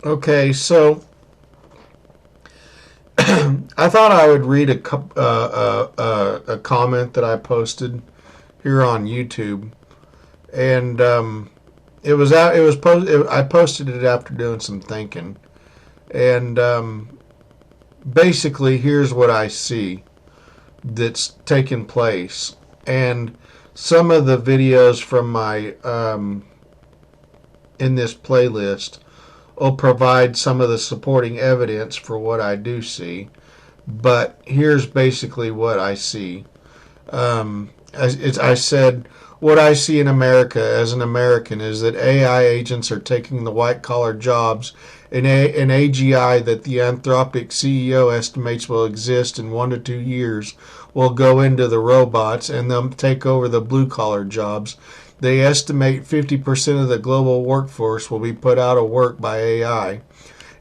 Okay, so I thought I would read a comment that I posted here on YouTube, and it was out. It was post. I posted it after doing some thinking, and basically, here's what I see that's taking place, and some of the videos from my in this playlist will provide some of the supporting evidence for what I do see. But here's basically what I see. I said, what I see in America as an American is that AI agents are taking the white collar jobs, and AGI that the Anthropic CEO estimates will exist in 1 to 2 years will go into the robots and they'll take over the blue collar jobs. They estimate 50% of the global workforce will be put out of work by AI.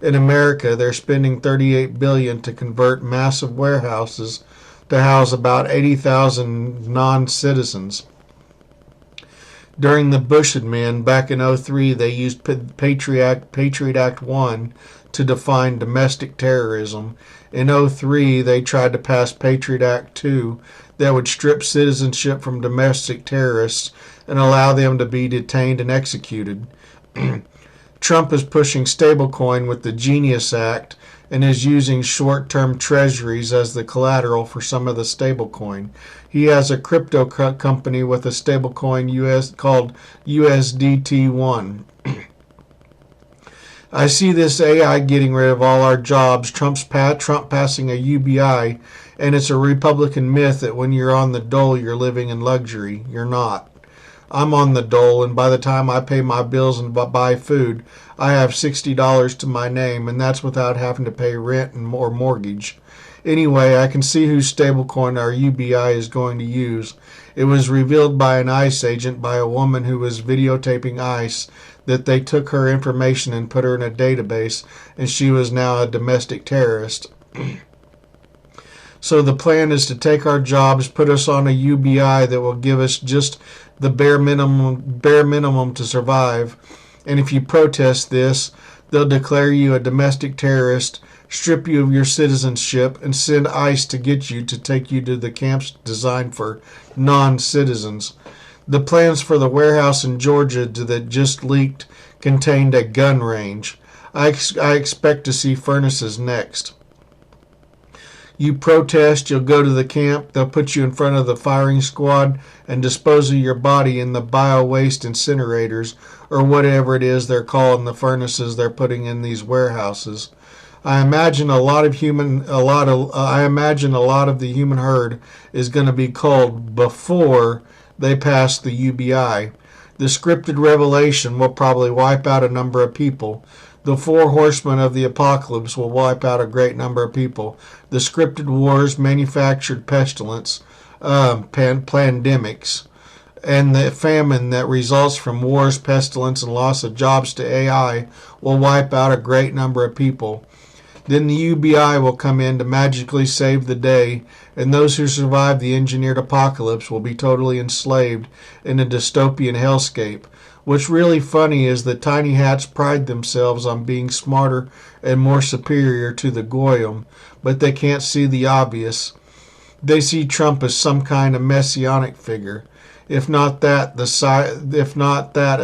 In America, they're spending $38 billion to convert massive warehouses to house about 80,000 non-citizens. During the Bush admin back in '03, they used Patriot Act 1 to define domestic terrorism. In '03, they tried to pass Patriot Act 2 that would strip citizenship from domestic terrorists and allow them to be detained and executed. Trump is pushing stablecoin with the Genius Act and is using short-term treasuries as the collateral for some of the stablecoin. He has a crypto company with a stablecoin called USDT1. I see this AI getting rid of all our jobs, Trump passing a UBI, and it's a Republican myth that when you're on the dole you're living in luxury. You're not. I'm on the dole, and by the time I pay my bills and buy food, I have $60 to my name, and that's without having to pay rent and more mortgage. Anyway, I can see whose stablecoin our UBI is going to use. It was revealed by an ICE agent by a woman who was videotaping ICE that they took her information and put her in a database, and she was now a domestic terrorist. So the plan is to take our jobs, put us on a UBI that will give us just the bare minimum to survive. And if you protest this, they'll declare you a domestic terrorist, strip you of your citizenship, and send ICE to get you to take you to the camps designed for non-citizens. The plans for the warehouse in Georgia that just leaked contained a gun range. I expect to see furnaces next. You protest, you'll go to the camp, they'll put you in front of the firing squad and dispose of your body in the bio-waste incinerators, or whatever it is they're calling the furnaces they're putting in these warehouses. I imagine a lot of the human herd is going to be culled before they pass the UBI. The scripted revelation will probably wipe out a number of people. The four horsemen of the apocalypse will wipe out a great number of people. The scripted wars, manufactured pestilence, pandemics, and the famine that results from wars, pestilence, and loss of jobs to AI will wipe out a great number of people. Then the UBI will come in to magically save the day, and those who survive the engineered apocalypse will be totally enslaved in a dystopian hellscape. What's really funny is that tiny hats pride themselves on being smarter and more superior to the Goyim, but they can't see the obvious. They see Trump as some kind of messianic figure, if not that, a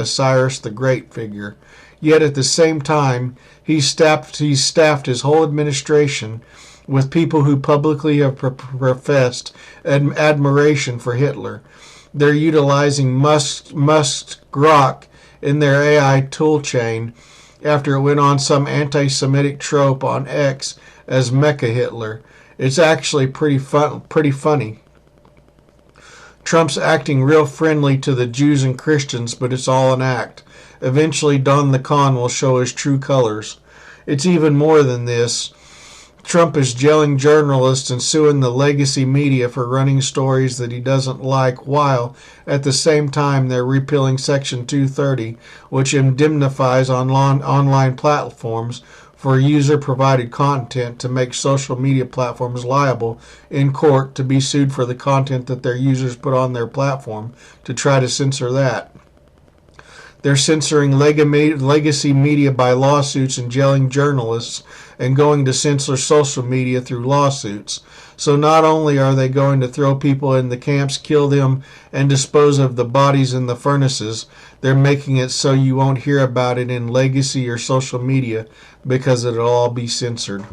Cyrus the Great figure. Yet at the same time, he's staffed his whole administration with people who publicly have professed admiration for Hitler. They're utilizing Musk Grok in their AI toolchain after it went on some anti-Semitic trope on X as Mecha Hitler. It's actually pretty funny. Trump's acting real friendly to the Jews and Christians, but it's all an act. Eventually, Don the Con will show his true colors. It's even more than this. Trump is jailing journalists and suing the legacy media for running stories that he doesn't like, while at the same time they're repealing Section 230, which indemnifies online platforms for user-provided content to make social media platforms liable in court to be sued for the content that their users put on their platform to try to censor that. They're censoring legacy media by lawsuits and jailing journalists and going to censor social media through lawsuits. So not only are they going to throw people in the camps, kill them, and dispose of the bodies in the furnaces, they're making it so you won't hear about it in legacy or social media because it'll all be censored.